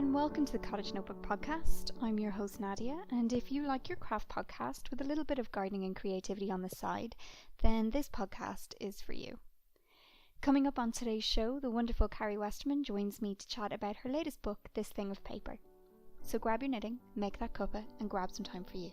and welcome to the Cottage Notebook podcast. I'm your host Nadia, and if you like your craft podcast with a little bit of gardening and creativity on the side, then this podcast is for you. Coming up on today's show, the wonderful Karie Westermann joins me to chat about her latest book, This Thing of Paper. So grab your knitting, make that cuppa, and grab some time for you.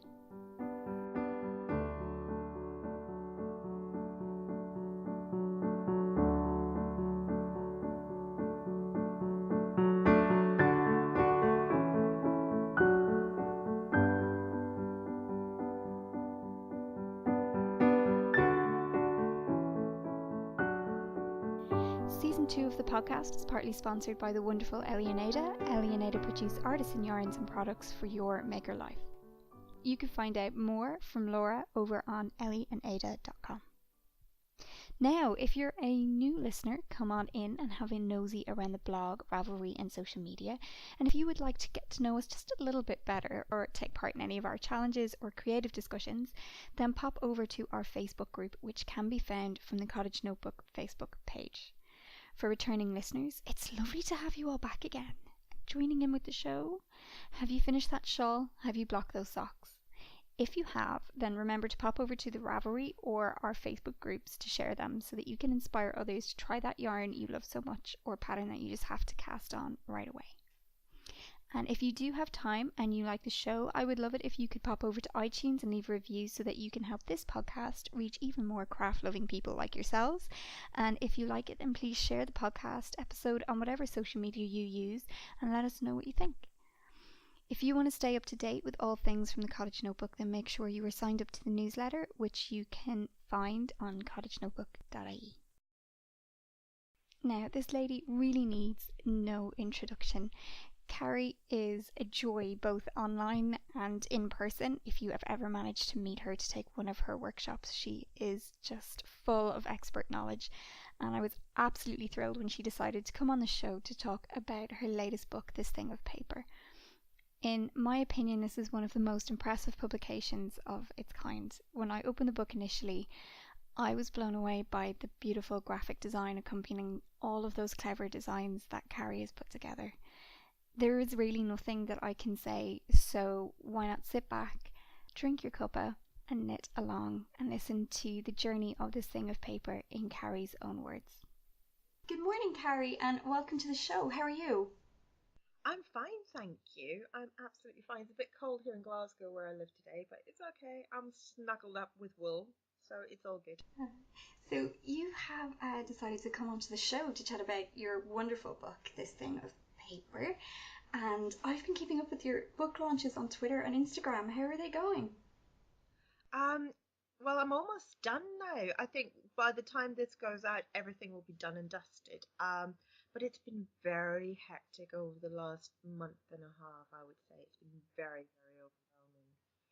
Season 2 of the podcast is partly sponsored by the wonderful Ellie and Ada. Ellie and Ada produce artisan yarns and products for your maker life. You can find out more from Laura over on ellieandada.com. Now, if you're a new listener, come on in and have a nosy around the blog, Ravelry and social media. And if you would like to get to know us just a little bit better or take part in any of our challenges or creative discussions, then pop over to our Facebook group, which can be found from the Cottage Notebook Facebook page. For returning listeners, it's lovely to have you all back again, joining in with the show. Have you finished that shawl? Have you blocked those socks? If you have, then remember to pop over to the Ravelry or our Facebook groups to share them so that you can inspire others to try that yarn you love so much or pattern that you just have to cast on right away. And if you do have time and you like the show, I would love it if you could pop over to iTunes and leave a review so that you can help this podcast reach even more craft-loving people like yourselves. And if you like it, then please share the podcast episode on whatever social media you use and let us know what you think. If you want to stay up to date with all things from the Cottage Notebook, then make sure you are signed up to the newsletter, which you can find on cottagenotebook.ie. Now, this lady really needs no introduction. Karie is a joy both online and in person. If you have ever managed to meet her to take one of her workshops, she is just full of expert knowledge, and I was absolutely thrilled when she decided to come on the show to talk about her latest book, This Thing of Paper. In my opinion, this is one of the most impressive publications of its kind. When I opened the book initially, I was blown away by the beautiful graphic design accompanying all of those clever designs that Karie has put together. There is really nothing that I can say, so why not sit back, drink your cuppa, and knit along and listen to the journey of This Thing of Paper in Karie's own words. Good morning, Karie, and welcome to the show. How are you? I'm fine, thank you. I'm absolutely fine. It's a bit cold here in Glasgow where I live today, but it's okay. I'm snuggled up with wool, so it's all good. So you have decided to come onto the show to chat about your wonderful book, This Thing of Paper, and I've been keeping up with your book launches on Twitter and Instagram. How are they going? Well, I'm almost done now. I think by the time this goes out, everything will be done and dusted. But it's been very hectic over the last month and a half, I would say. It's been very, very overwhelming.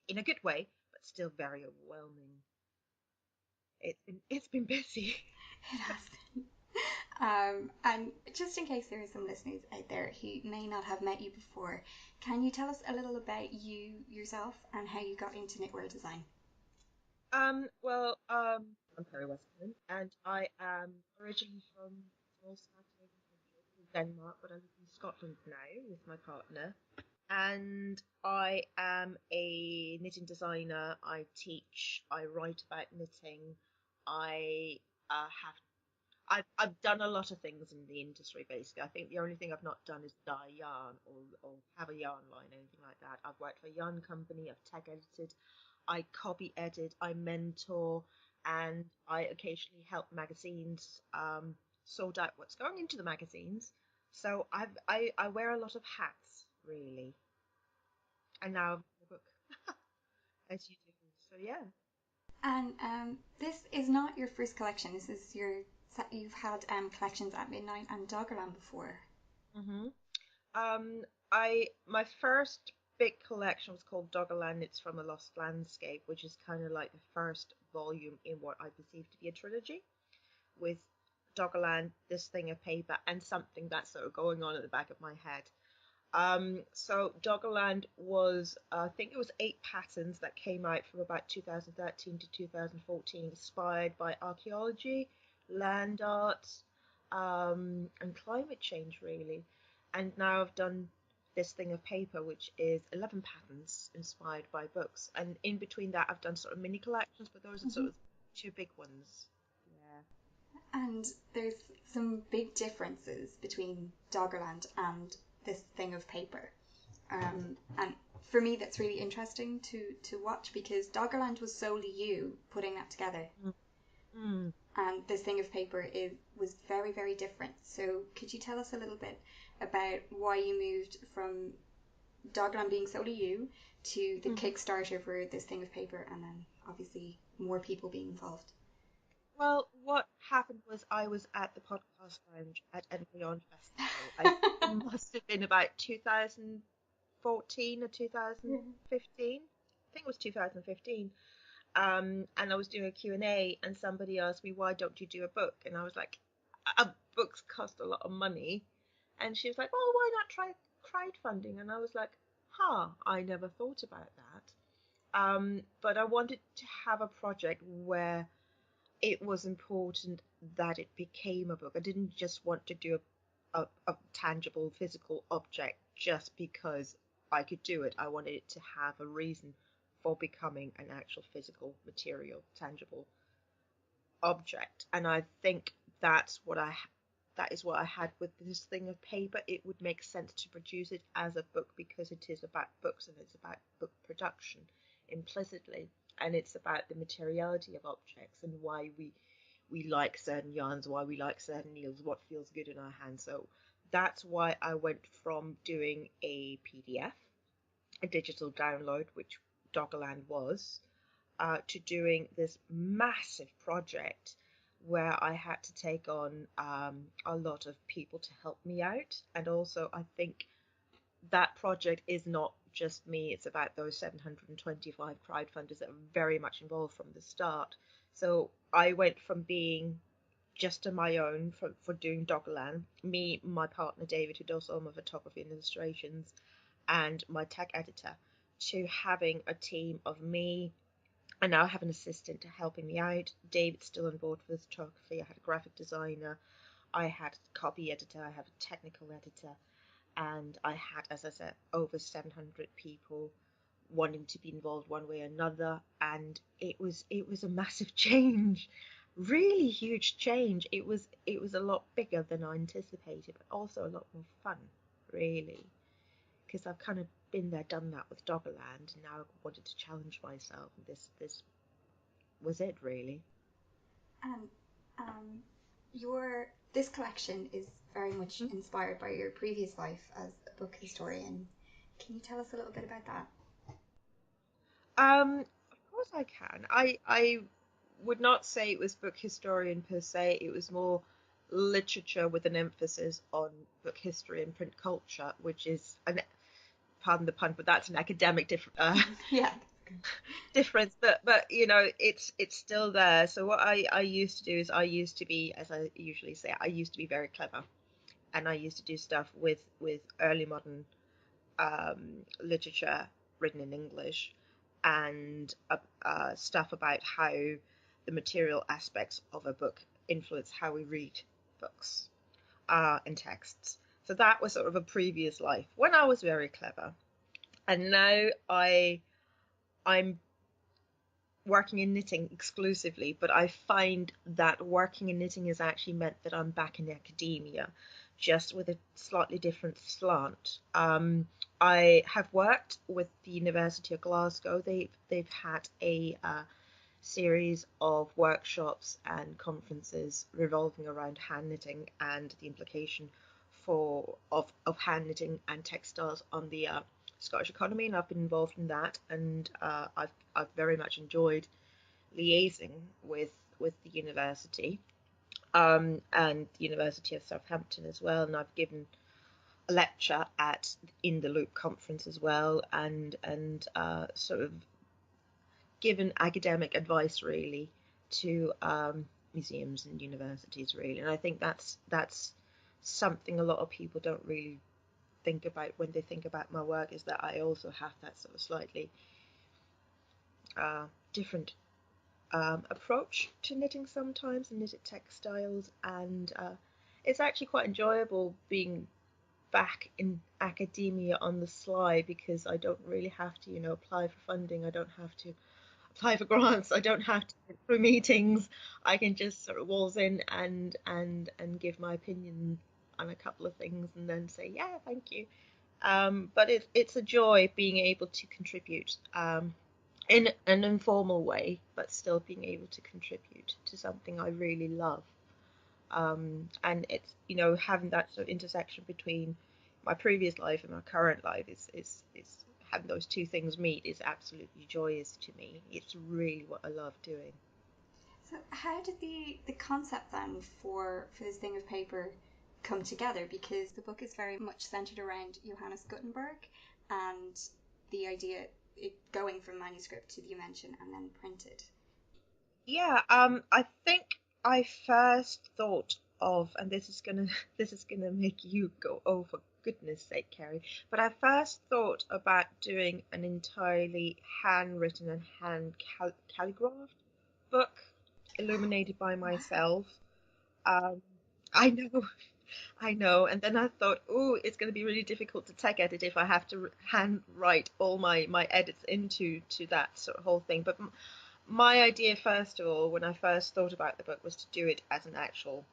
In a good way, but still very overwhelming. It's been busy. It has been. And just in case there are some listeners out there who may not have met you before, can you tell us a little about you yourself and how you got into knitwear design? I'm Karie Westermann, and I am originally from a small Scandinavian country called Denmark, but I live in Scotland now with my partner. And I am a knitting designer. I teach. I write about knitting. I've done a lot of things in the industry, basically. I think the only thing I've not done is dye yarn or have a yarn line, anything like that. I've worked for a yarn company, I've tag edited, I copy edit, I mentor, and I occasionally help magazines sort out what's going into the magazines. So I wear a lot of hats, really. And now I've got a book, as you do. So yeah. And this is not your first collection. You've had collections at Midnight and Doggerland before. My first big collection was called Doggerland. It's from a Lost Landscape, which is kind of like the first volume in what I perceive to be a trilogy, with Doggerland, This Thing of Paper, and something that's sort of going on at the back of my head. So Doggerland was, I think it was 8 patterns that came out from about 2013 to 2014, inspired by archaeology, land art, and climate change, really. And now I've done this thing of paper, which is 11 patterns inspired by books. And in between that, I've done sort of mini collections, but those are sort of two big ones. Yeah. And there's some big differences between Doggerland and this thing of paper. And for me, that's really interesting to watch, because Doggerland was solely you putting that together. Mm. And this thing of paper was very, very different. So could you tell us a little bit about why you moved from Doggerland being solely you to the Kickstarter for this thing of paper, and then obviously more people being involved? Well, what happened was I was at the podcast lounge at Edinburgh Yarn Festival. I think it must have been about 2014 or 2015. I think it was 2015. And I was doing a Q&A, and somebody asked me, why don't you do a book? And I was like, books cost a lot of money. And she was like, well, why not try crowdfunding? And I was like, I never thought about that. But I wanted to have a project where it was important that it became a book. I didn't just want to do a tangible physical object just because I could do it. I wanted it to have a reason for becoming an actual physical material, tangible object. And I think that is what I had with this thing of paper. It would make sense to produce it as a book because it is about books and it's about book production implicitly, and it's about the materiality of objects and why we like certain yarns, why we like certain needles, what feels good in our hands. So that's why I went from doing a PDF, a digital download, which Doggerland was, to doing this massive project where I had to take on a lot of people to help me out. And also, I think that project is not just me, it's about those 725 crowdfunders that are very much involved from the start. So I went from being just on my own for doing Doggerland, me, my partner David, who does all my photography and illustrations, and my tech editor, to having a team of me. I now have an assistant helping me out. David's still on board for the photography. I had a graphic designer, I had a copy editor, I have a technical editor, and I had, as I said, over 700 people wanting to be involved one way or another, and it was a massive change, really huge change. It was a lot bigger than I anticipated, but also a lot more fun, really, because I've kind of been there, done that with Doggerland, and now I wanted to challenge myself, and this was it, really. And your this collection is very much inspired by your previous life as a book historian. Can you tell us a little bit about that? Of course I can. I would not say it was book historian per se. It was more literature with an emphasis on book history and print culture, which is pardon the pun, but that's an academic Yeah. difference. But it's still there. So what I used to do is I used to be, as I usually say, I used to be very clever, and I used to do stuff with early modern literature written in English, and stuff about how the material aspects of a book influence how we read books and texts. So that was sort of a previous life when I was very clever, and now I'm working in knitting exclusively, but I find that working in knitting has actually meant that I'm back in academia, just with a slightly different slant. I have worked with the University of Glasgow. They've had a series of workshops and conferences revolving around hand knitting and the implication of hand knitting and textiles on the Scottish economy, and I've been involved in that, and I've very much enjoyed liaising with the university, and the University of Southampton as well, and I've given a lecture at In the Loop conference as well, and sort of given academic advice really to museums and universities really, and I think that's something a lot of people don't really think about when they think about my work, is that I also have that sort of slightly different approach to knitting sometimes, and knitted textiles, and it's actually quite enjoyable being back in academia on the sly, because I don't really have to, apply for funding. I don't have to apply for grants. I don't have to get through meetings. I can just sort of waltz in and give my opinion on a couple of things and then say, yeah, thank you. But it's a joy being able to contribute in an informal way, but still being able to contribute to something I really love. And it's, having that sort of intersection between my previous life and my current life is having those two things meet is absolutely joyous to me. It's really what I love doing. So how did the concept then for this thing of paper come together? Because the book is very much centered around Johannes Gutenberg and the idea it going from manuscript to the invention and then printed. Yeah, I think I first thought of, and this is gonna make you go, oh for goodness sake, Karie. But I first thought about doing an entirely handwritten and calligraphed book, illuminated by myself. I know, I know. And then I thought, oh, it's going to be really difficult to tech edit if I have to handwrite all my edits into that sort of whole thing. But my idea, first of all, when I first thought about the book, was to do it as an actual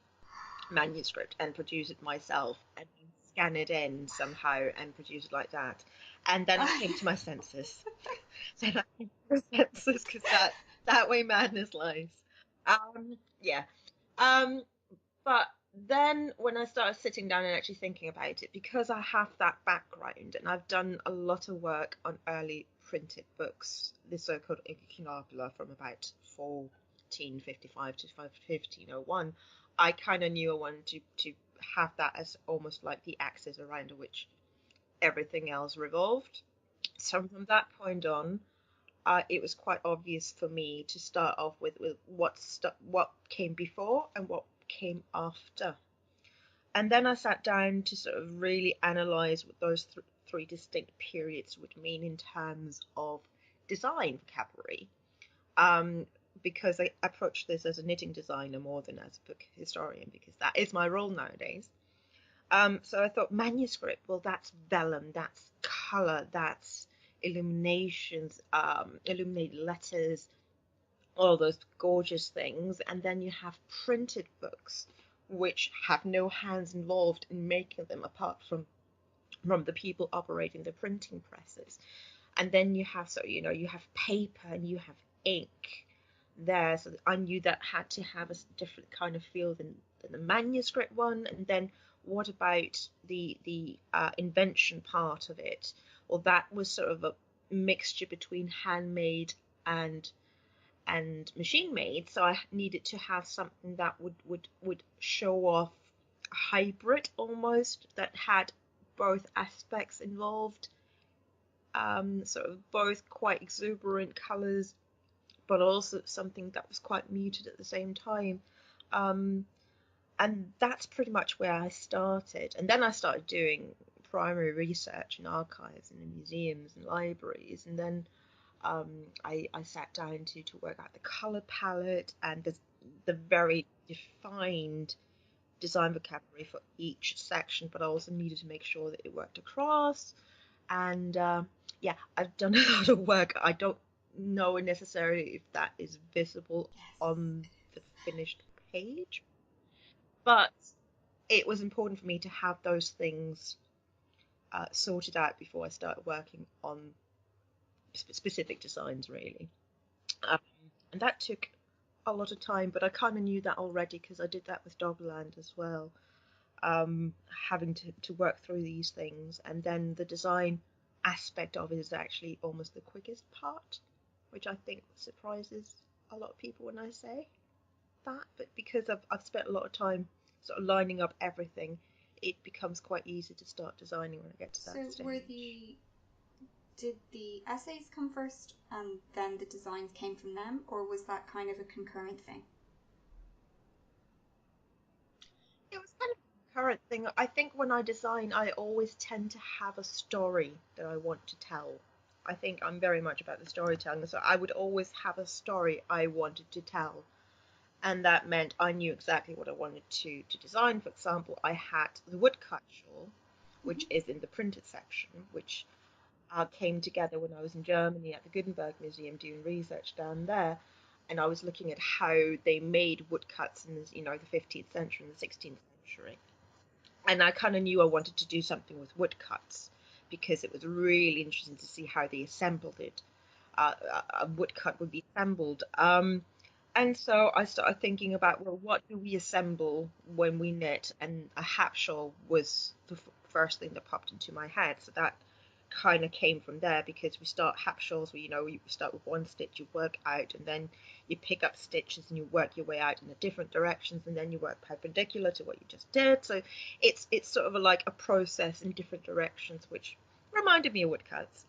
manuscript and produce it myself and scan it in somehow and produce it like that. And then I came to my senses. Then I came to my senses, because that way madness lies. Yeah. But then when I started sitting down and actually thinking about it, because I have that background and I've done a lot of work on early printed books, the so-called Incunabula from about 1455 to 1501, I kind of knew I wanted to have that as almost like the axis around which everything else revolved. So from that point on, it was quite obvious for me to start off with what came before and what came after. And then I sat down to sort of really analyze what those three distinct periods would mean in terms of design vocabulary. Because I approach this as a knitting designer more than as a book historian, because that is my role nowadays. So I thought manuscript, well, that's vellum, that's color, that's illuminations, illuminated letters, all those gorgeous things. And then you have printed books, which have no hands involved in making them apart from the people operating the printing presses. And then you have, you have paper and you have ink there. So I knew that had to have a different kind of feel than the manuscript one. And then what about the invention part of it? Well, that was sort of a mixture between handmade and machine made, so I needed to have something that would show off a hybrid almost, that had both aspects involved, sort of both quite exuberant colors, but also something that was quite muted at the same time. And that's pretty much where I started. And then I started doing primary research in archives and in museums and libraries, and then I sat down to work out the color palette and the very defined design vocabulary for each section, but I also needed to make sure that it worked across. And yeah, I've done a lot of work. I don't know necessarily if that is visible on the finished page, but it was important for me to have those things sorted out before I started working on specific designs, really. And that took a lot of time, but I kind of knew that already because I did that with Dogland as well, having to work through these things. And then the design aspect of it is actually almost the quickest part, which I think surprises a lot of people when I say that. But because I've spent a lot of time sort of lining up everything, it becomes quite easy to start designing when I get to that stage. Did the essays come first and then the designs came from them, or was that kind of a concurrent thing? It was kind of a concurrent thing. I think when I design, I always tend to have a story that I want to tell. I think I'm very much about the storytelling, so I would always have a story I wanted to tell. And that meant I knew exactly what I wanted to design. For example, I had the woodcut shawl, which is in the printed section, which came together when I was in Germany at the Gutenberg Museum doing research down there, and I was looking at how they made woodcuts in the 15th century and the 16th century, and I kind of knew I wanted to do something with woodcuts because it was really interesting to see how they assembled it. A woodcut would be assembled. And so I started thinking about, well, what do we assemble when we knit? And a hap shawl was the first thing that popped into my head. So that kind of came from there, because we start hap shawls where, you start with one stitch, you work out, and then you pick up stitches and you work your way out in the different directions, and then you work perpendicular to what you just did. So it's sort of like a process in different directions, which reminded me of woodcuts.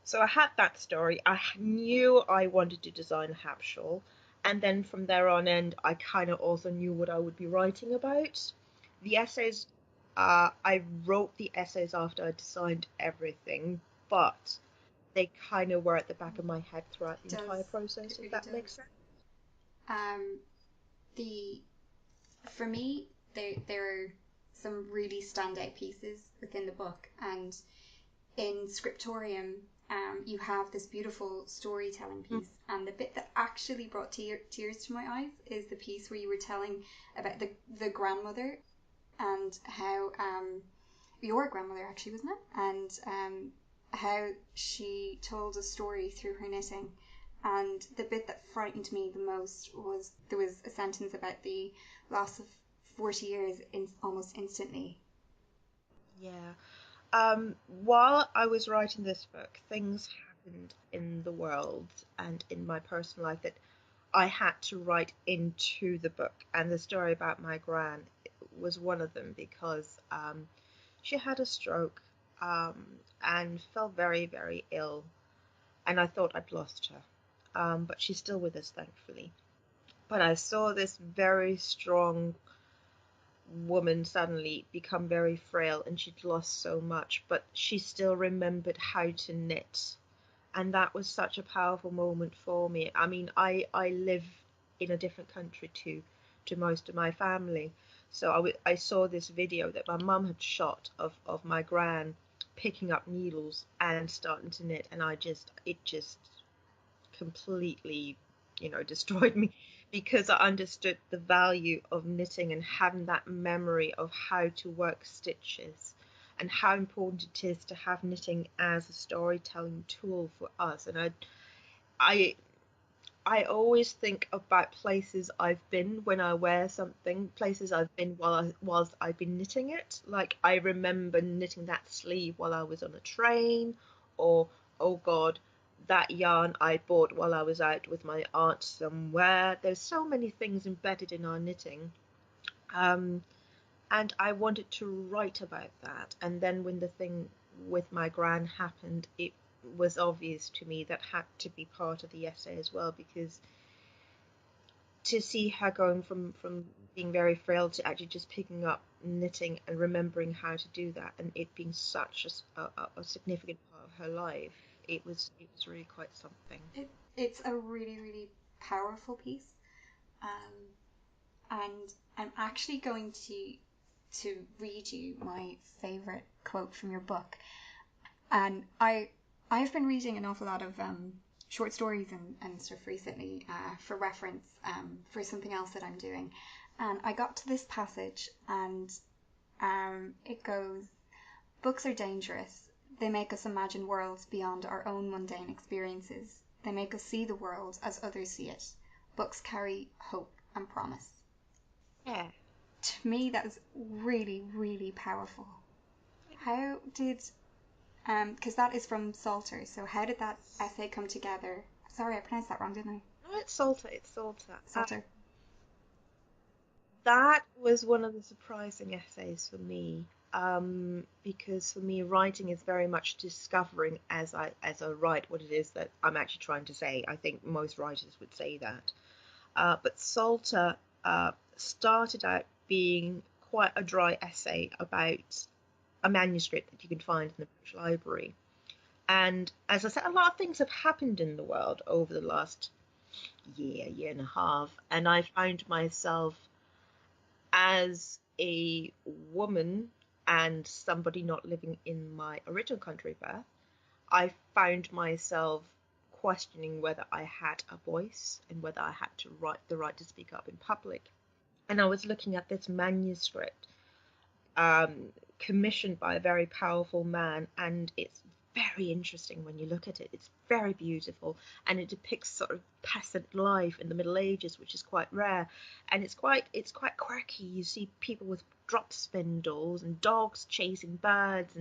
So I had that story. I knew I wanted to design a hap shawl. And then from there on end, I kind of also knew what I would be writing about. The essays, I wrote the essays after I designed everything, but they kind of were at the back of my head throughout the entire process, if that makes sense. For me, there are some really standout pieces within the book, and in Scriptorium, you have this beautiful storytelling piece, and the bit that actually brought tears to my eyes is the piece where you were telling about the grandmother, and how your grandmother actually, wasn't it? And how she told a story through her knitting. And the bit that frightened me the most was there was a sentence about the loss of 40 years almost instantly. Yeah. While I was writing this book, things happened in the world and in my personal life that I had to write into the book. And the story about my gran was one of them, because she had a stroke and fell very, very ill. And I thought I'd lost her. But she's still with us, thankfully. But I saw this very strong woman suddenly become very frail, and she'd lost so much, but she still remembered how to knit. And that was such a powerful moment for me. I mean, I live in a different country to most of my family. So I saw this video that my mum had shot of my gran picking up needles and starting to knit, and it just completely, destroyed me, because I understood the value of knitting and having that memory of how to work stitches, and how important it is to have knitting as a storytelling tool for us. And I always think about places I've been when I wear something, places I've been whilst I've been knitting it. Like, I remember knitting that sleeve while I was on a train, or, oh God, that yarn I bought while I was out with my aunt somewhere. There's so many things embedded in our knitting. And I wanted to write about that. And then when the thing with my gran happened, it was obvious to me that had to be part of the essay as well, because to see her going from being very frail to actually just picking up knitting and remembering how to do that, and it being such a significant part of her life, it was really quite something. It's a really, really powerful piece, and I'm actually going to read you my favorite quote from your book. And I've been reading an awful lot of short stories and stuff recently for reference for something else that I'm doing. And I got to this passage, and it goes, "Books are dangerous. They make us imagine worlds beyond our own mundane experiences. They make us see the world as others see it. Books carry hope and promise." Yeah. To me, that was really, really powerful. How did... because that is from Salter. So how did that essay come together? Sorry, I pronounced that wrong, didn't I? No, it's Salter. Salter. That was one of the surprising essays for me, because for me, writing is very much discovering as I write what it is that I'm actually trying to say. I think most writers would say that. But Salter started out being quite a dry essay about a manuscript that you can find in the British Library. And as I said, a lot of things have happened in the world over the last year and a half, and I found myself as a woman and somebody not living in my original country of birth, I found myself questioning whether I had a voice and whether I had the right to speak up in public. And I was looking at this manuscript um, commissioned by a very powerful man, and it's very interesting when you look at it. It's very beautiful, and it depicts sort of peasant life in the Middle Ages, which is quite rare, and it's quite quirky. You see people with drop spindles and dogs chasing birds,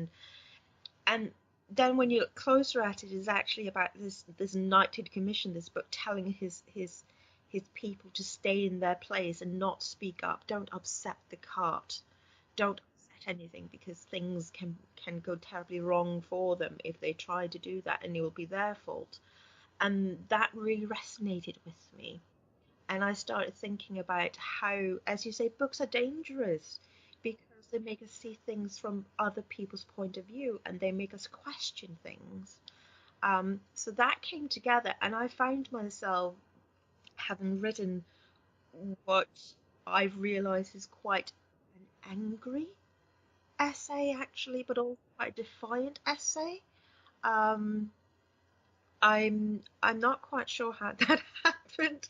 and then when you look closer at it, it's actually about this knight who'd commissioned this book, telling his people to stay in their place and not speak up. Don't upset the cart. Don't upset anything, because things can go terribly wrong for them if they try to do that, and it will be their fault. And that really resonated with me. And I started thinking about how, as you say, books are dangerous because they make us see things from other people's point of view, and they make us question things. So that came together, and I found myself having written what I've realised is quite an angry essay, actually, but also quite a defiant essay. Um, I'm not quite sure how that happened,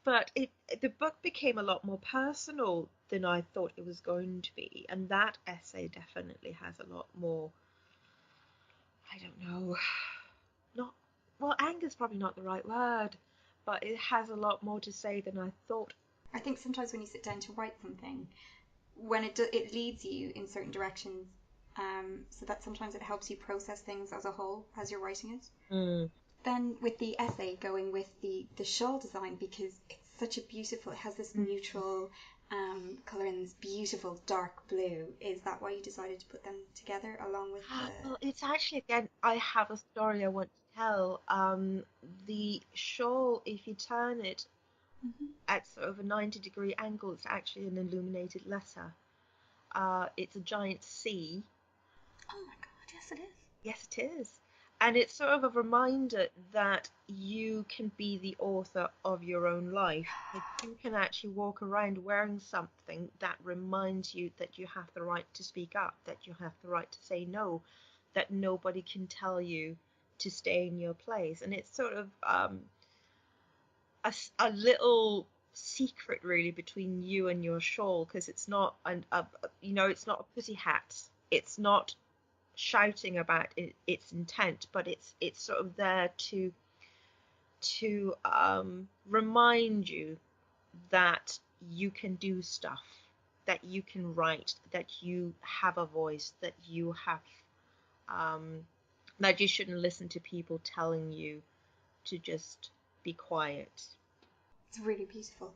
but the book became a lot more personal than I thought it was going to be, and that essay definitely has a lot more. I don't know, not well, anger's probably not the right word, but it has a lot more to say than I thought. I think sometimes when you sit down to write something, when it leads you in certain directions, so that sometimes it helps you process things as a whole as you're writing it. Mm. Then with the essay, going with the shawl design, because it's such a beautiful, it has this neutral colour and this beautiful dark blue. Is that why you decided to put them together along with the... Well, it's actually, again, I have a story I want to tell. The shawl, if you turn it at sort of a 90-degree angle, it's actually an illuminated letter. It's a giant C. Oh my god, yes it is. Yes, it is. And it's sort of a reminder that you can be the author of your own life. That you can actually walk around wearing something that reminds you that you have the right to speak up, that you have the right to say no, that nobody can tell you to stay in your place. And it's sort of a little secret, really, between you and your shawl, because it's not it's not a pussy hat. It's not shouting about its intent, but it's sort of there to remind you that you can do stuff, that you can write, that you have a voice, that you have that you shouldn't listen to people telling you to just be quiet. It's really beautiful.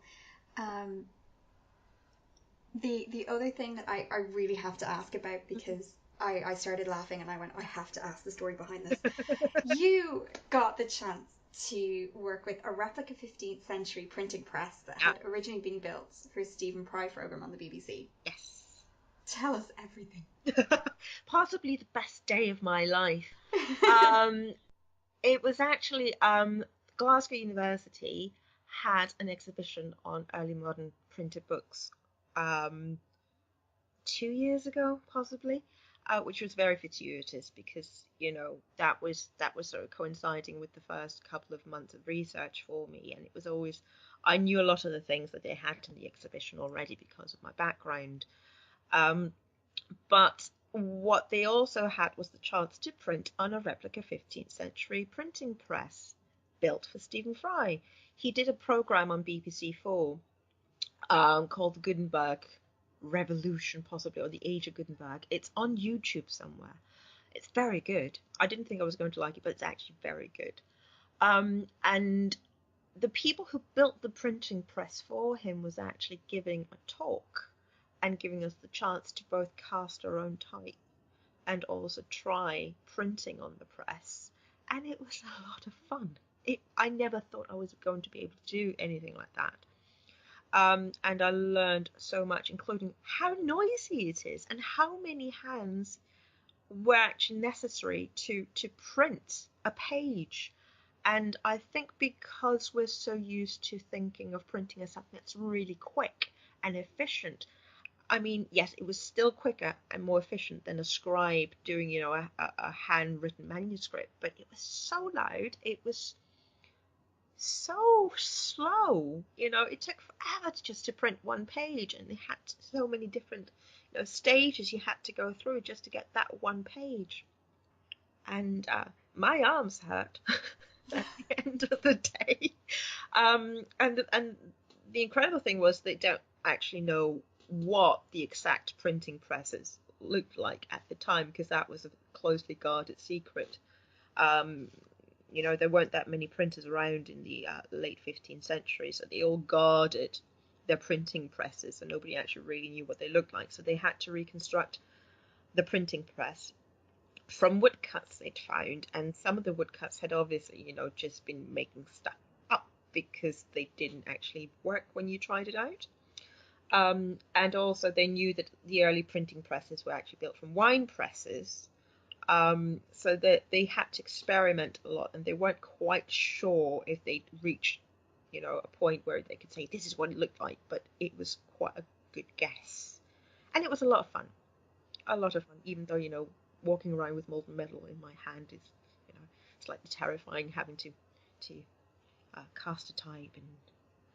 The other thing that I really have to ask about, because I started laughing and I went, I have to ask the story behind this. You got the chance to work with a replica 15th century printing press that had originally been built for Stephen Fry programme on the BBC. Yes. Tell us everything. Possibly the best day of my life. It was actually Glasgow University had an exhibition on early modern printed books 2 years ago, possibly, which was very fortuitous because that was sort of coinciding with the first couple of months of research for me, and it was always, I knew a lot of the things that they had in the exhibition already because of my background, but what they also had was the chance to print on a replica 15th century printing press built for Stephen Fry. He did a programme on BBC4 called the Gutenberg Revolution, possibly, or the Age of Gutenberg. It's on YouTube somewhere. It's very good. I didn't think I was going to like it, but it's actually very good. And the people who built the printing press for him was actually giving a talk and giving us the chance to both cast our own type and also try printing on the press. And it was a lot of fun. I never thought I was going to be able to do anything like that. And I learned so much, including how noisy it is and how many hands were actually necessary to print a page. And I think because we're so used to thinking of printing as something that's really quick and efficient, I mean, yes, it was still quicker and more efficient than a scribe doing, a handwritten manuscript, but it was so loud. It was so slow. It took forever just to print one page, and they had so many different, stages you had to go through just to get that one page. And my arms hurt at the end of the day. And the incredible thing was they don't actually know what the exact printing presses looked like at the time, because that was a closely guarded secret. Um, there weren't that many printers around in the late 15th century, so they all guarded their printing presses, and nobody actually really knew what they looked like. So they had to reconstruct the printing press from woodcuts they'd found, and some of the woodcuts had obviously, just been making stuff up because they didn't actually work when you tried it out. And also they knew that the early printing presses were actually built from wine presses, so that they had to experiment a lot, and they weren't quite sure if they'd reached, a point where they could say this is what it looked like, but it was quite a good guess. And it was a lot of fun. A lot of fun, even though, walking around with molten metal in my hand is, slightly terrifying, having to cast a type and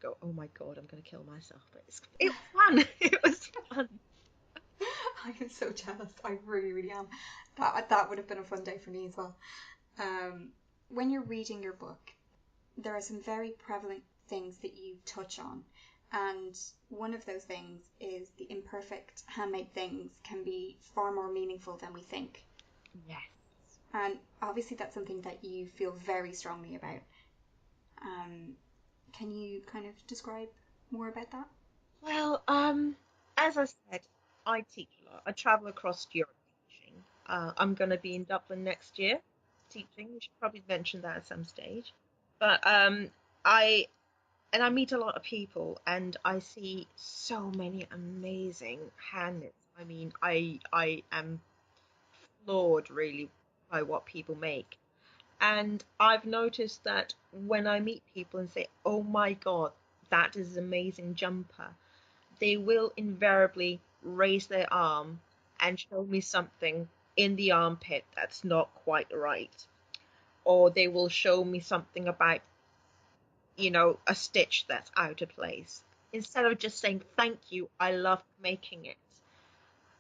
go, oh my god, I'm going to kill myself. But it was fun. It was fun. I am so jealous. I really, really am. That would have been a fun day for me as well. When you're reading your book, there are some very prevalent things that you touch on. And one of those things is the imperfect handmade things can be far more meaningful than we think. Yes. And obviously that's something that you feel very strongly about. Can you kind of describe more about that? Well, as I said, I teach a lot. I travel across Europe teaching. I'm going to be in Dublin next year teaching. We should probably mention that at some stage. But I meet a lot of people, and I see so many amazing hand knits. I mean, I am floored really by what people make. And I've noticed that when I meet people and say, "Oh my God, that is an amazing jumper," they will invariably raise their arm and show me something in the armpit that's not quite right. Or they will show me something about, a stitch that's out of place. Instead of just saying, "Thank you, I love making it."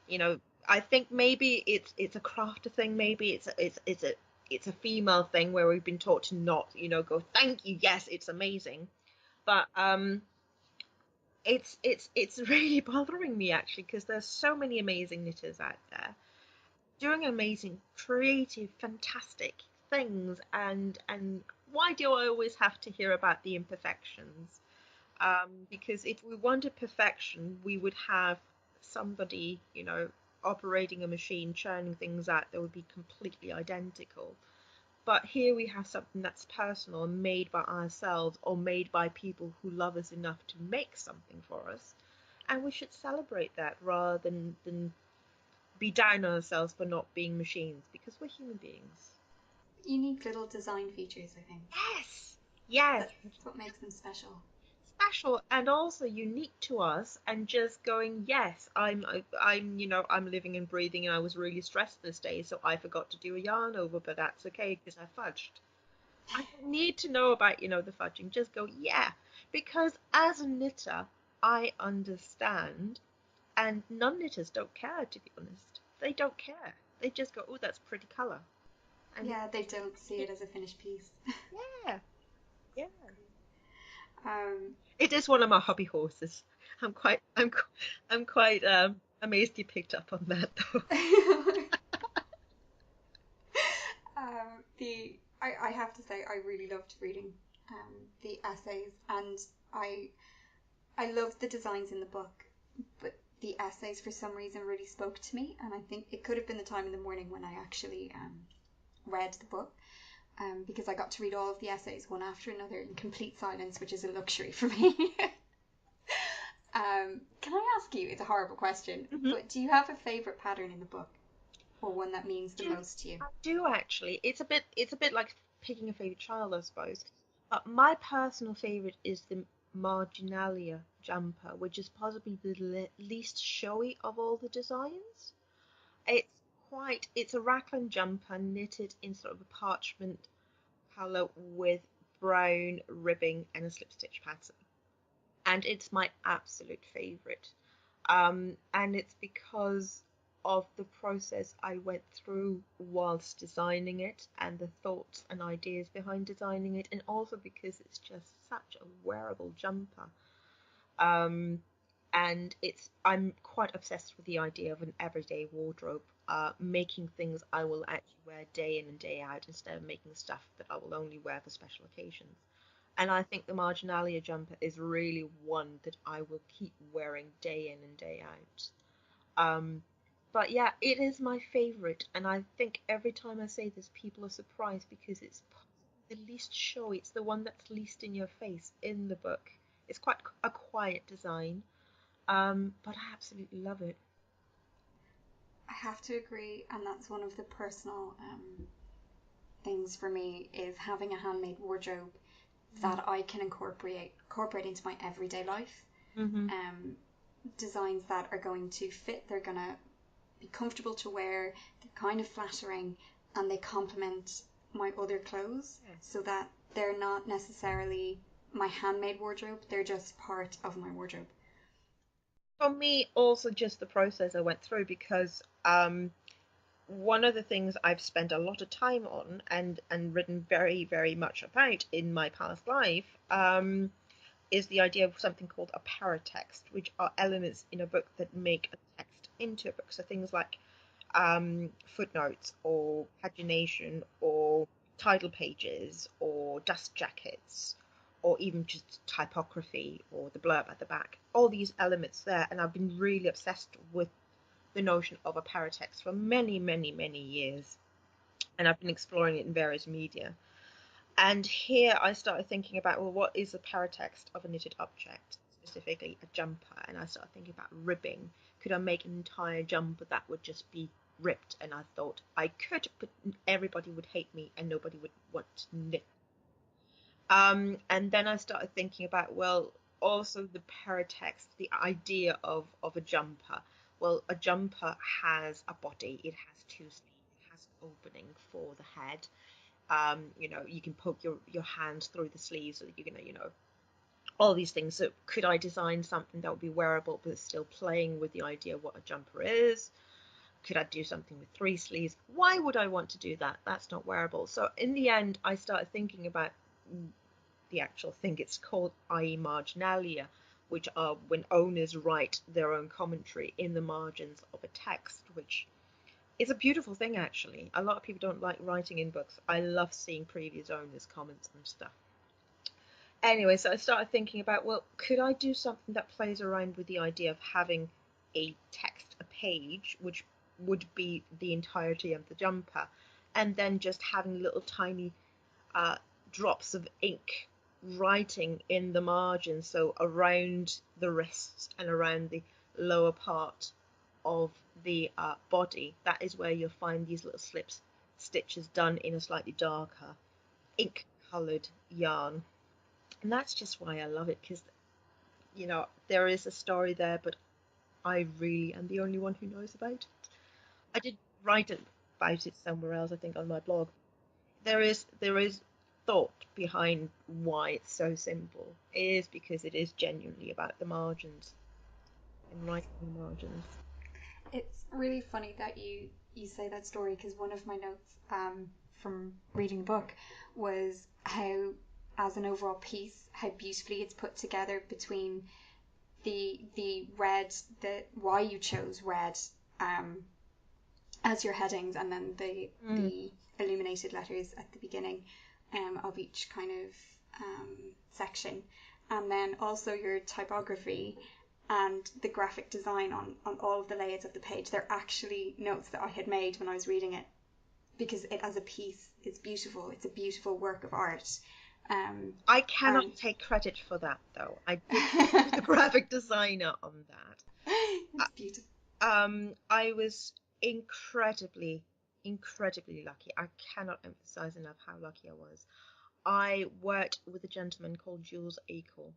You know, I think maybe it's a crafter thing. Maybe it's a female thing where we've been taught to not, go, "Thank you, yes, it's amazing." But it's really bothering me actually, because there's so many amazing knitters out there doing amazing, creative, fantastic things, and why do I always have to hear about the imperfections? Because if we wanted perfection, we would have somebody, operating a machine, churning things out that would be completely identical. But here we have something that's personal and made by ourselves, or made by people who love us enough to make something for us. And we should celebrate that rather than be down on ourselves for not being machines, because we're human beings. Unique little design features, I think. Yes, yes. That's what makes them special. Special and also unique to us, and just going, yes, I'm living and breathing, and I was really stressed this day, so I forgot to do a yarn over, but that's okay because I fudged. I don't need to know about, the fudging. Just go, yeah, because as a knitter, I understand, and non-knitters don't care, to be honest. They don't care. They just go, oh, that's a pretty colour. And yeah, they don't see it as a finished piece. yeah, yeah. um, It is one of my hobby horses. I'm quite amazed you picked up on that though. I have to say I really loved reading the essays, and I loved the designs in the book, but the essays for some reason really spoke to me, and I think it could have been the time in the morning when I actually read the book, because I got to read all of the essays one after another in complete silence, which is a luxury for me. Can I ask you, it's a horrible question, Mm-hmm. but do you have a favourite pattern in the book, or one that means the most to you? I do actually. It's a bit like picking a favorite child, I suppose. But my personal favorite is Marginalia Jumper, which is possibly the least showy of all the designs. It's it's a raglan jumper knitted in sort of a parchment colour with brown ribbing and a slip stitch pattern. And it's my absolute favourite. And it's because of the process I went through whilst designing it and the thoughts and ideas behind designing it, and also because it's just such a wearable jumper. Um, and I'm quite obsessed with the idea of an everyday wardrobe, making things I will actually wear day in and day out instead of making stuff that I will only wear for special occasions. And I think the Marginalia jumper is really one that I will keep wearing day in and day out. But yeah, it is my favourite, and I think every time I say this, people are surprised because it's the least showy. It's the one that's least in your face in the book. It's quite a quiet design, but I absolutely love it. I have to agree, and that's one of the personal things for me is having a handmade wardrobe that I can incorporate into my everyday life. Mm-hmm. Designs that are going to fit, they're going to be comfortable to wear, they're kind of flattering, and they complement my other clothes, so that they're not necessarily my handmade wardrobe, they're just part of my wardrobe. For me, also just the process I went through, because one of the things I've spent a lot of time on and written very, very much about in my past life is the idea of something called a paratext, which are elements in a book that make a text into a book. So things like footnotes or pagination or title pages or dust jackets or even just typography or the blurb at the back. All these elements there, and I've been really obsessed with the notion of a paratext for many, many, many years. And I've been exploring it in various media. And here I started thinking about, well, what is the paratext of a knitted object, specifically a jumper? And I started thinking about ribbing. Could I make an entire jumper that would just be ripped? And I thought I could, but everybody would hate me and nobody would want to knit. And then I started thinking about, well, also the paratext, the idea of a jumper. Well, a jumper has a body, it has two sleeves, it has an opening for the head. You can poke your hand through the sleeves so that you're gonna, all these things. So could I design something that would be wearable but still playing with the idea of what a jumper is? Could I do something with three sleeves? Why would I want to do that? That's not wearable. So in the end, I started thinking about the actual thing. It's called, i.e. marginalia, which are when owners write their own commentary in the margins of a text, which is a beautiful thing, actually. A lot of people don't like writing in books. I love seeing previous owners' comments and stuff. Anyway, so I started thinking about, well, could I do something that plays around with the idea of having a text, a page, which would be the entirety of the jumper, and then just having little tiny drops of ink writing in the margin, so around the wrists and around the lower part of the body. That is where you'll find these little slips stitches done in a slightly darker ink coloured yarn. And that's just why I love it, because there is a story there, but I really am the only one who knows about it. I did write about it somewhere else, I think on my blog. There is thought behind why it's so simple. It is because it is genuinely about the margins and writing the margins. It's really funny that you say that story, because one of my notes from reading the book was how, as an overall piece, how beautifully it's put together between the red, the why you chose red as your headings, and then the illuminated letters at the beginning of each kind of section, and then also your typography and the graphic design on all of the layers of the page. They're actually notes that I had made when I was reading it, because it as a piece is beautiful. It's a beautiful work of art. I cannot take credit for that, though. I did work with the graphic designer on that. It's beautiful. I was incredibly, incredibly lucky. I cannot emphasize enough how lucky I was. I worked with a gentleman called Jules Acle,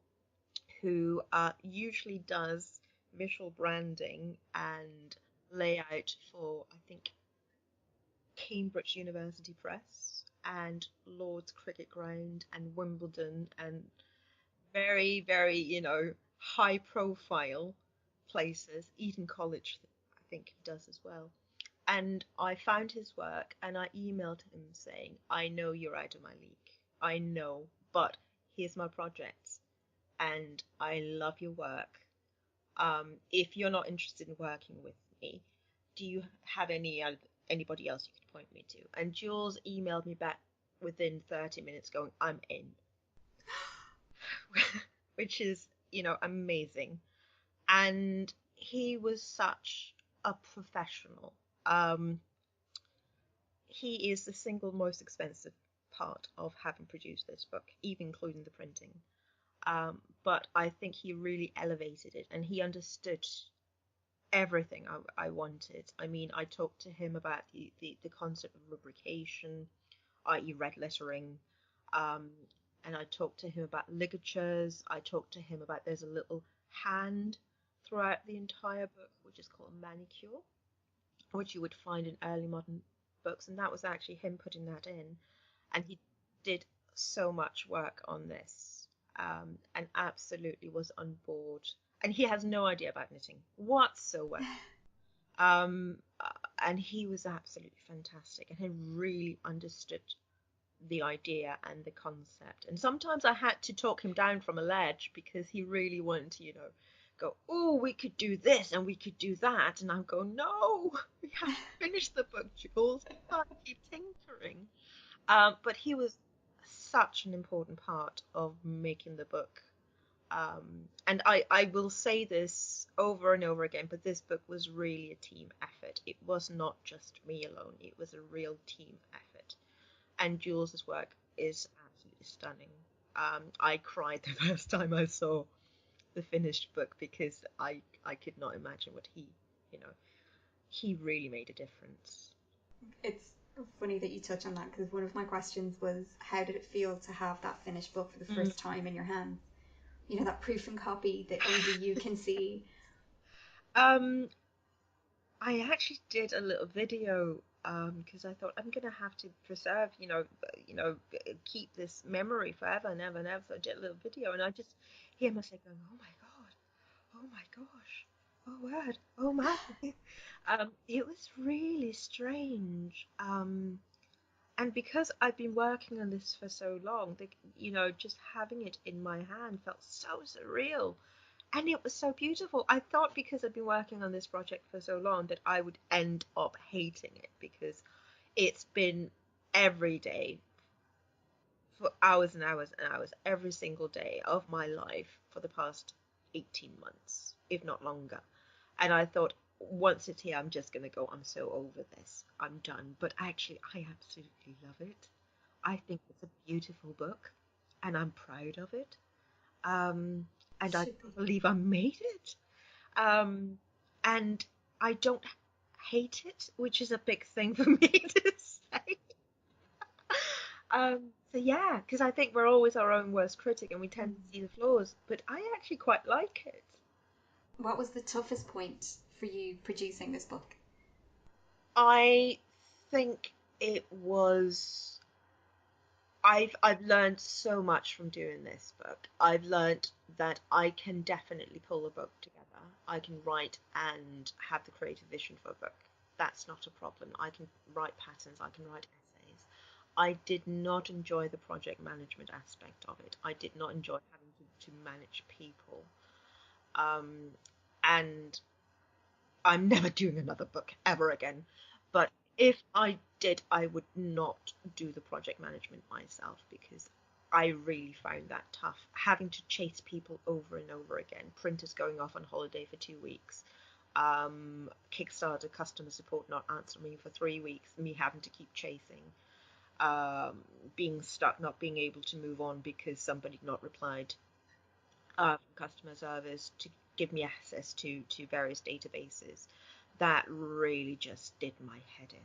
who usually does visual branding and layout for, I think, Cambridge University Press and Lord's Cricket Ground and Wimbledon and very, very, high profile places. Eton College, I think he does as well. And I found his work and I emailed him saying, I know you're out of my league. I know, but here's my project and I love your work. If you're not interested in working with me, do you have anybody else you could point me to? And Jules emailed me back within 30 minutes going, I'm in. Which is, amazing. And he was such a professional. He is the single most expensive part of having produced this book, even including the printing. But I think he really elevated it and he understood everything I wanted. I mean, I talked to him about the concept of rubrication, i.e. red lettering, and I talked to him about ligatures. I talked to him about there's a little hand throughout the entire book, which is called a manicure, which you would find in early modern books, and that was actually him putting that in. And he did so much work on this, and absolutely was on board. And he has no idea about knitting whatsoever. And he was absolutely fantastic, and he really understood the idea and the concept. And sometimes I had to talk him down from a ledge because he really wanted to, go, oh, we could do this and we could do that. And I'm going, no, we have to finish the book, Jules. We can't keep tinkering. But he was such an important part of making the book. And I will say this over and over again, but this book was really a team effort. It was not just me alone. It was a real team effort. And Jules's work is absolutely stunning. I cried the first time I saw the finished book because I could not imagine what he really made a difference. It's funny that you touch on that because one of my questions was, how did it feel to have that finished book for the first time in your hands? That proof and copy that only you can see. I actually did a little video because I thought I'm gonna have to preserve, keep this memory forever and ever and ever. So I did a little video, and I just hear myself going, "Oh my god, oh my gosh, oh word, oh my." It was really strange. And because I've been working on this for so long, just having it in my hand felt so surreal. And it was so beautiful. I thought because I'd been working on this project for so long that I would end up hating it because it's been every day for hours and hours and hours, every single day of my life for the past 18 months, if not longer. And I thought, once it's here, I'm just going to go, I'm so over this. I'm done. But actually, I absolutely love it. I think it's a beautiful book and I'm proud of it. And I can't believe I made it. And I don't hate it, which is a big thing for me to say. So yeah, because I think we're always our own worst critic and we tend to see the flaws, but I actually quite like it. What was the toughest point for you producing this book? I think it was I've learned so much from doing this book. I've learned that I can definitely pull a book together. I can write and have the creative vision for a book. That's not a problem. I can write patterns. I can write essays. I did not enjoy the project management aspect of it. I did not enjoy having to manage people. And I'm never doing another book ever again. But if I did, I would not do the project management myself because I really found that tough. Having to chase people over and over again, printers going off on holiday for 2 weeks, Kickstarter customer support not answering me for 3 weeks, me having to keep chasing, being stuck, not being able to move on because somebody not replied from customer service to give me access to various databases. That really just did my head in.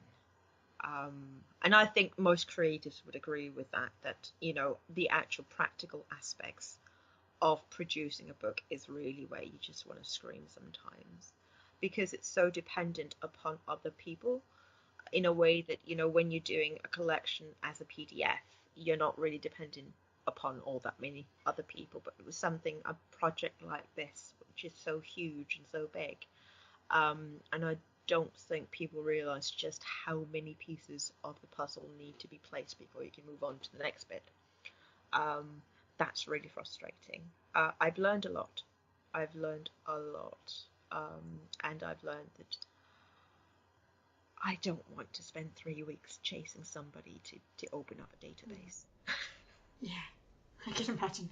And I think most creatives would agree with that, the actual practical aspects of producing a book is really where you just want to scream sometimes, because it's so dependent upon other people in a way that, when you're doing a collection as a PDF, you're not really dependent upon all that many other people. But it was a project like this, which is so huge and so big. And I don't think people realize just how many pieces of the puzzle need to be placed before you can move on to the next bit. That's really frustrating. I've learned a lot. And I've learned that I don't want to spend 3 weeks chasing somebody to open up a database. Yeah, I can imagine.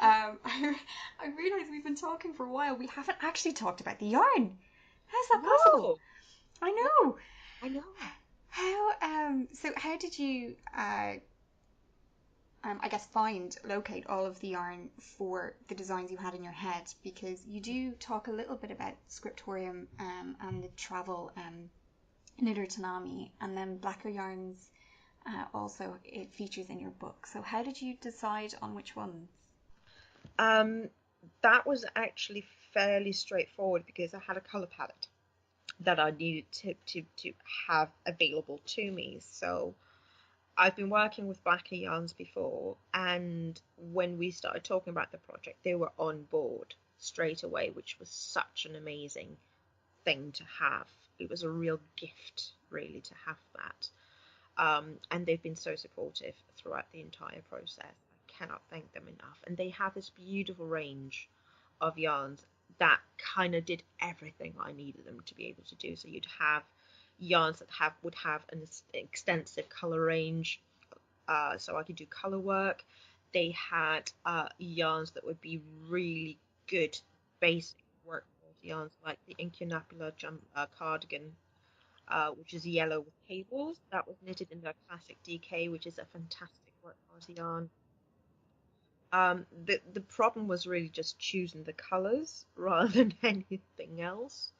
I realise we've been talking for a while. We haven't actually talked about the yarn. How's that possible? I know. How did you I guess locate all of the yarn for the designs you had in your head? Because you do talk a little bit about scriptorium and the travel knitter Tanami, and then Blacker Yarns also it features in your book. So how did you decide on which ones? That was actually fairly straightforward, because I had a colour palette that I needed to have available to me. So I've been working with Blacker Yarns before, and when we started talking about the project, they were on board straight away, which was such an amazing thing to have. It was a real gift, really, to have that. And they've been so supportive throughout the entire process. I cannot thank them enough. And they have this beautiful range of yarns that kind of did everything I needed them to be able to do. So you'd have yarns that would have an extensive color range, so I could do color work. They had yarns that would be really good basic work yarns, like the Untitled Jumper cardigan, which is yellow with cables. That was knitted in their classic DK, which is a fantastic work party yarn. The problem was really just choosing the colors rather than anything else.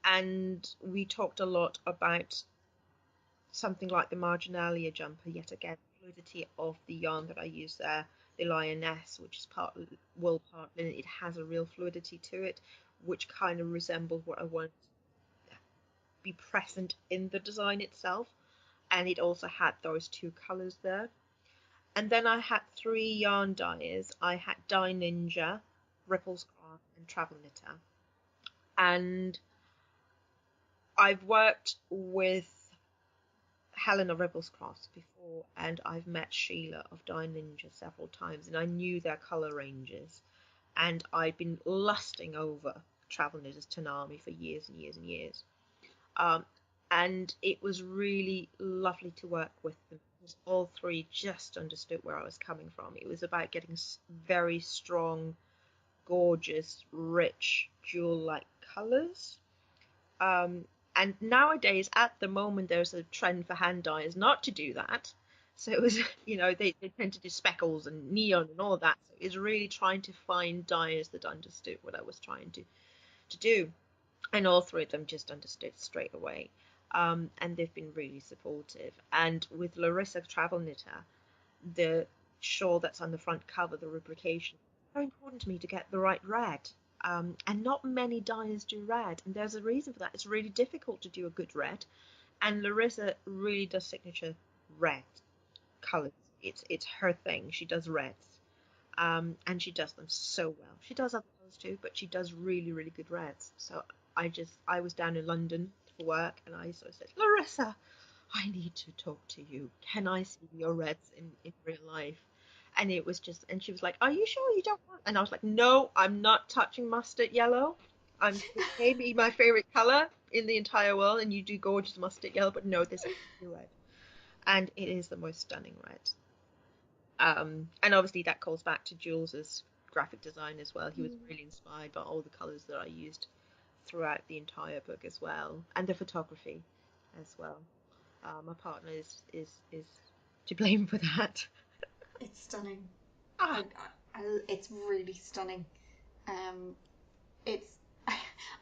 And we talked a lot about something like the Marginalia Jumper, yet again, fluidity of the yarn that I use there, the Lioness, which is part wool, part linen. It has a real fluidity to it, which kind of resembles what I want to be present in the design itself. And it also had those two colours there. And then I had 3 yarn dyers. I had Dye Ninja, Ripples Craft, and Travel Knitter. And I've worked with Helen of Rebelscroft before, and I've met Sheila of Dye Ninja several times, and I knew their colour ranges, and I'd been lusting over Travel Knitters Tanami for years and years and years. And it was really lovely to work with them, because all 3 just understood where I was coming from. It was about getting very strong, gorgeous, rich, jewel-like colours. And nowadays, at the moment, there's a trend for hand dyers not to do that. So it was, they tend to do speckles and neon and all of that. So it was really trying to find dyers that understood what I was trying to do. And all 3 of them just understood straight away. And they've been really supportive. And with Larissa Travel Knitter, the shawl that's on the front cover, the replication, very important to me to get the right red. And not many dyers do red, and there's a reason for that. It's really difficult to do a good red, and Larissa really does signature red colours. It's her thing. She does reds, and she does them so well. She does other colours too, but she does really, really good reds. So I was down in London for work, and I sort of said, Larissa, I need to talk to you. Can I see your reds in real life? And it was just, and she was like, are you sure you don't want? And I was like, no, I'm not touching mustard yellow. It may be my favorite color in the entire world, and you do gorgeous mustard yellow, but no, this is red. And it is the most stunning red. And obviously that calls back to Jules's graphic design as well. He was really inspired by all the colors that I used throughout the entire book as well, and the photography as well. My partner is to blame for that. It's stunning. It's really stunning. It's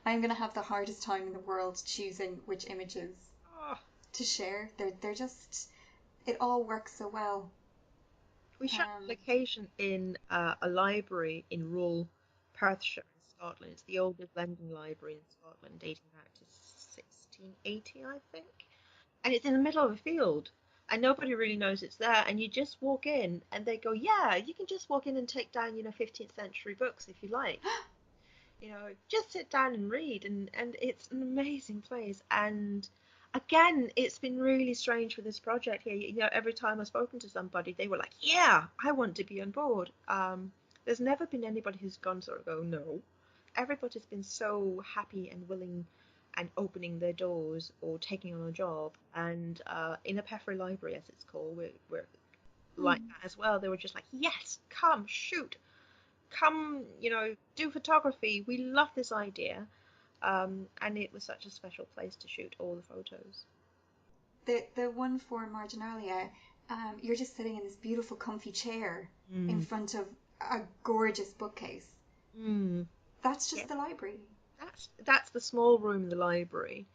I'm gonna have the hardest time in the world choosing which images to share. They're just, it all works so well. We shot the location in a library in rural Perthshire in Scotland. It's the oldest lending library in Scotland, dating back to 1680, I think. And it's in the middle of a field, and nobody really knows it's there. And you just walk in, and they go, "Yeah, you can just walk in and take down, 15th century books if you like. Just sit down and read." And it's an amazing place. And again, it's been really strange with this project here. Every time I've spoken to somebody, they were like, "Yeah, I want to be on board." There's never been anybody who's gone sort of go, "No." Everybody's been so happy and willing and opening their doors or taking on a job. And in a Peffery Library, as it's called, we're like that as well. They were just like, "Yes, come, shoot. Come, do photography. We love this idea." And it was such a special place to shoot all the photos. The one for Marginalia, you're just sitting in this beautiful comfy chair in front of a gorgeous bookcase. That's just the library. That's the small room in the library.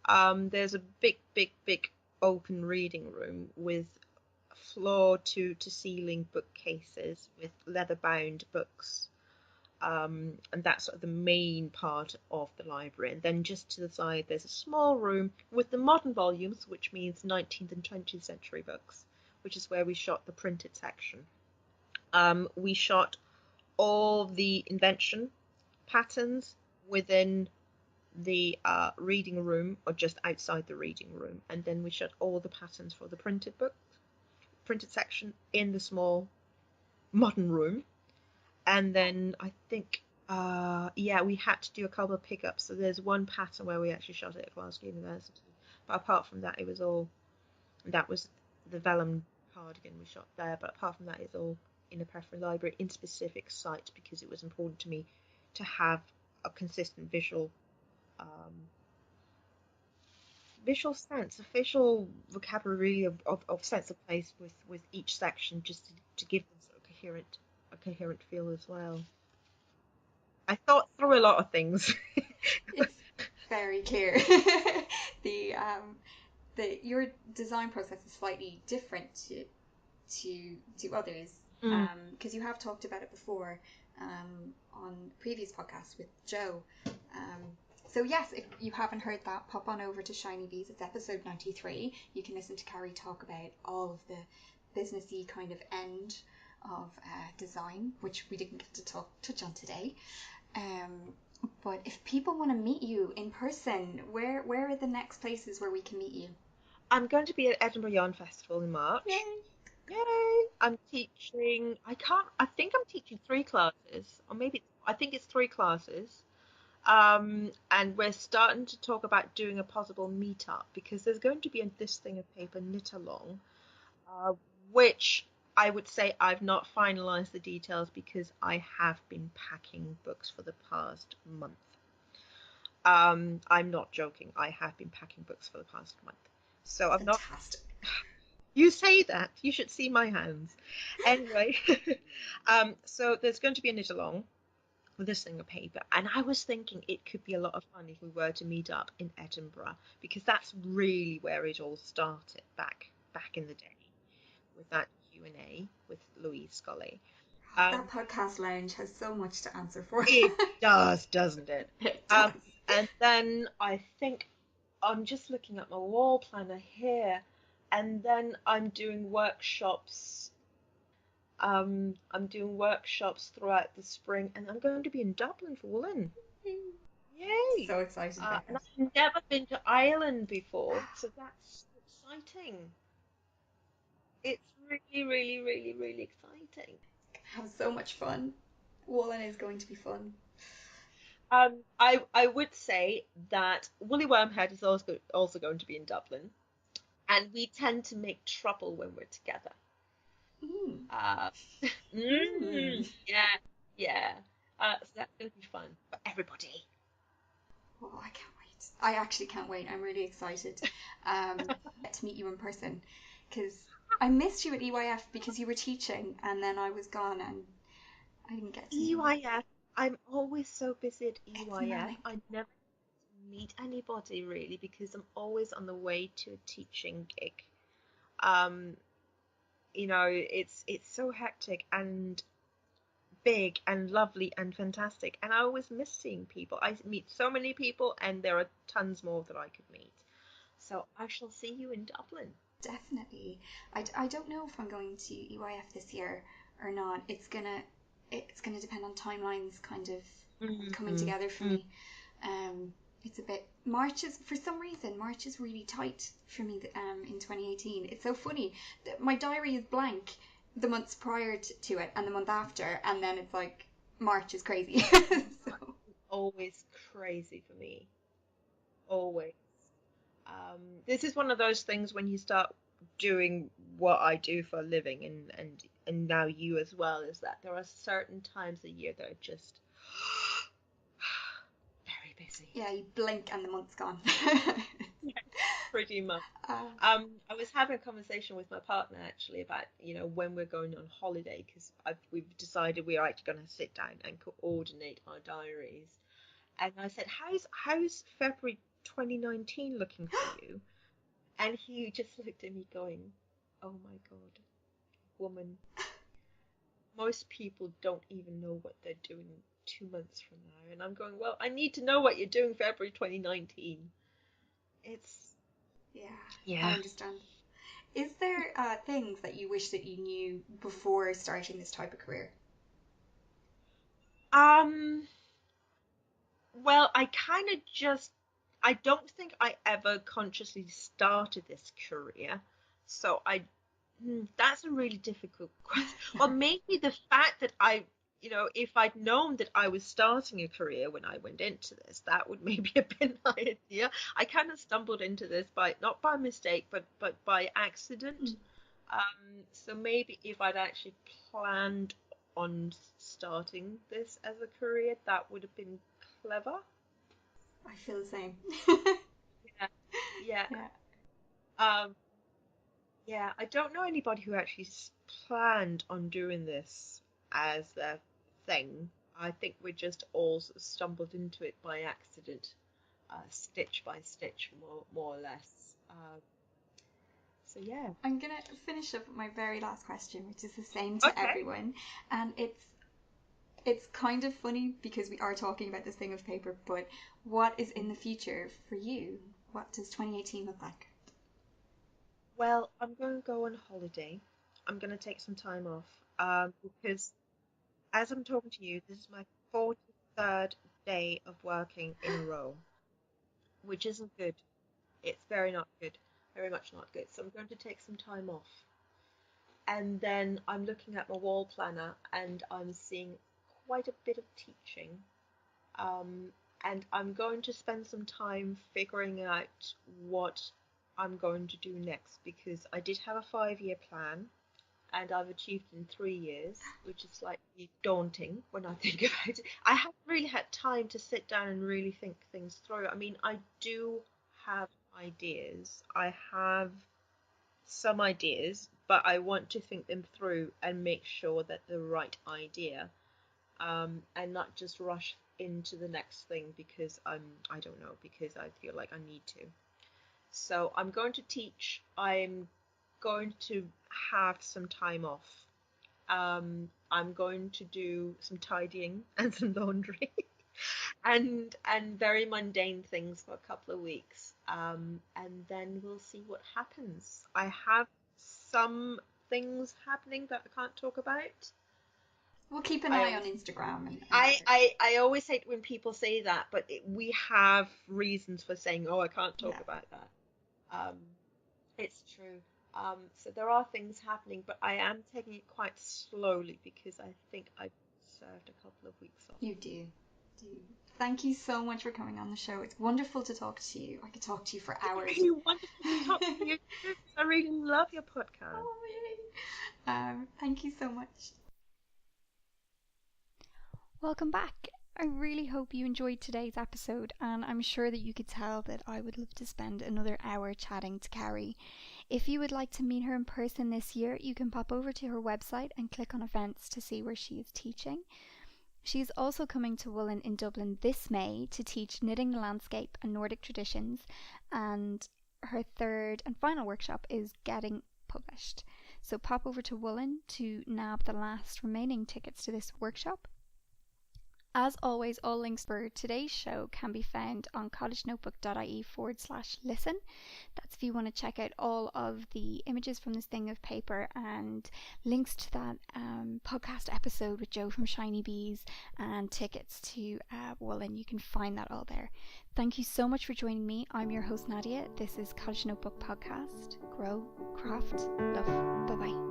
There's a big open reading room with floor to ceiling bookcases with leather bound books. And that's sort of the main part of the library. And then just to the side, there's a small room with the modern volumes, which means 19th and 20th century books, which is where we shot the printed section. We shot all the invention patterns within the reading room or just outside the reading room. And then we shot all the patterns for the printed section in the small modern room. And then I think, we had to do a couple of pickups. So there's one pattern where we actually shot it at Glasgow University. But apart from that, that was the vellum cardigan we shot there. But apart from that, it's all in the Peffery Library in specific sites, because it was important to me to have a consistent visual sense, a visual vocabulary of sense of place with each section, just to give them sort of a coherent feel as well. I thought through a lot of things. It's very clear. Your design process is slightly different to others, because you have talked about it before on previous podcasts with Joe. So yes, if you haven't heard that, pop on over to Shiny Bees. It's episode 93. You can listen to Karie talk about all of the businessy kind of end of design, which we didn't get to touch on today. But if people want to meet you in person, where are the next places where we can meet you? I'm going to be at Edinburgh Yarn Festival in March. Yay! I'm teaching. I think I'm teaching 3 classes, or maybe I think it's 3 classes. And we're starting to talk about doing a possible meetup, because there's going to be this thing of paper knit along, which I would say I've not finalised the details, because I have been packing books for the past month. I'm not joking. I have been packing books for the past month. So I'm not. Fantastic. You say that. You should see my hands. Anyway, so there's going to be a knit along with this thing of paper, and I was thinking it could be a lot of fun if we were to meet up in Edinburgh, because that's really where it all started back in the day, with that Q&A with Louise Scully. That podcast lounge has so much to answer for. It does, doesn't it? It does. And then I think I'm just looking at my wall planner here, and then I'm doing workshops. I'm doing workshops throughout the spring, and I'm going to be in Dublin for Woolen. Yay! So excited about and that. I've never been to Ireland before, so that's exciting. It's really, really, really, really exciting. Have so much fun. Woolen is going to be fun. I would say that Woolly Wormhead is also going to be in Dublin, and we tend to make trouble when we're together. Yeah. So that's going to be fun for everybody. Oh, I can't wait. I actually can't wait. I'm really excited to meet you in person, because I missed you at EYF because you were teaching, and then I was gone and I didn't get to EYF. I'm always so busy at EYF. I never meet anybody really, because I'm always on the way to a teaching gig. it's so hectic and big and lovely and fantastic, and I always miss seeing people. I meet so many people, and there are tons more that I could meet. So I shall see you in Dublin. Definitely. I don't know if I'm going to EYF this year or not. It's gonna depend on timelines kind of coming Mm-hmm. together for me. It's a bit for some reason March is really tight for me in 2018. It's so funny that my diary is blank the months prior to it and the month after, and then it's like March is crazy. So Always crazy for me. Always. This is one of those things when you start doing what I do for a living, and now you as well, is that there are certain times a year that are just very busy. yeah, you blink and the month's gone. Yeah, pretty much. uh, I was having a conversation with my partner actually about, when we're going on holiday, because we've decided we are actually going to sit down and coordinate our diaries. And I said, how's February 2019 looking for you? And he just looked at me going, "Oh my God, woman, most people don't even know what they're doing 2 months from now." And I'm going, "Well, I need to know what you're doing February 2019." It's, yeah, I yeah. understand. Is there things that you wish that you knew before starting this type of career? Um, well, I don't think I ever consciously started this career. So that's a really difficult question. Well, maybe the fact that if I'd known that I was starting a career when I went into this, that would maybe have been my idea. I kind of stumbled into this not by mistake, but by accident. So maybe if I'd actually planned on starting this as a career, that would have been clever. I feel the same. Yeah, yeah. Yeah. Um, Yeah, I don't know anybody who actually planned on doing this as their thing. I think we just all sort of stumbled into it by accident, stitch by stitch, more or less. So yeah. I'm gonna finish up with my very last question, which is the same to Okay. everyone, and it's kind of funny because we are talking about this thing of paper, but what is in the future for you? What does 2018 look like? Well, I'm going to go on holiday. I'm going to take some time off, because as I'm talking to you, this is my 43rd day of working in a row, which isn't good. It's very not good, very much not good. So I'm going to take some time off. And then I'm looking at my wall planner and I'm seeing quite a bit of teaching. Um, and I'm going to spend some time figuring out what I'm going to do next, because I did have a 5-year plan and I've achieved in 3 years, which is slightly daunting when I think about it. I haven't really had time to sit down and really think things through. I mean, I do have ideas. I have some ideas, but I want to think them through and make sure that the right idea, and not just rush into the next thing because I don't know, because I feel like I need to. So I'm going to teach. I'm going to have some time off. I'm going to do some tidying and some laundry and very mundane things for a couple of weeks. And then we'll see what happens. I have some things happening that I can't talk about. We'll keep an I eye on always Instagram and I, Twitter. I, I always hate when people say that, but we have reasons for saying, "Oh, I can't talk Yeah. about that." Um, it's true. So there are things happening, but I am taking it quite slowly because I think I deserved a couple of weeks off. You do. Do. Thank you so much for coming on the show. It's wonderful to talk to you. I could talk to you for It's hours. really wonderful to talk to you too. I really love your podcast. Oh, yay. Thank you so much. Welcome back. I really hope you enjoyed today's episode, and I'm sure that you could tell that I would love to spend another hour chatting to Karie. If you would like to meet her in person this year, you can pop over to her website and click on events to see where she is teaching. She is also coming to Woollen in Dublin this May to teach knitting the landscape and Nordic traditions, and her third and final workshop is getting published. So pop over to Woolen to nab the last remaining tickets to this workshop. As always, all links for today's show can be found on cottagenotebook.ie/listen. That's if you want to check out all of the images from this thing of paper and links to that podcast episode with Joe from Shiny Bees and tickets to Woolen. You can find that all there. Thank you so much for joining me. I'm your host, Nadia. This is Cottage Notebook Podcast. Grow, craft, love. Bye-bye.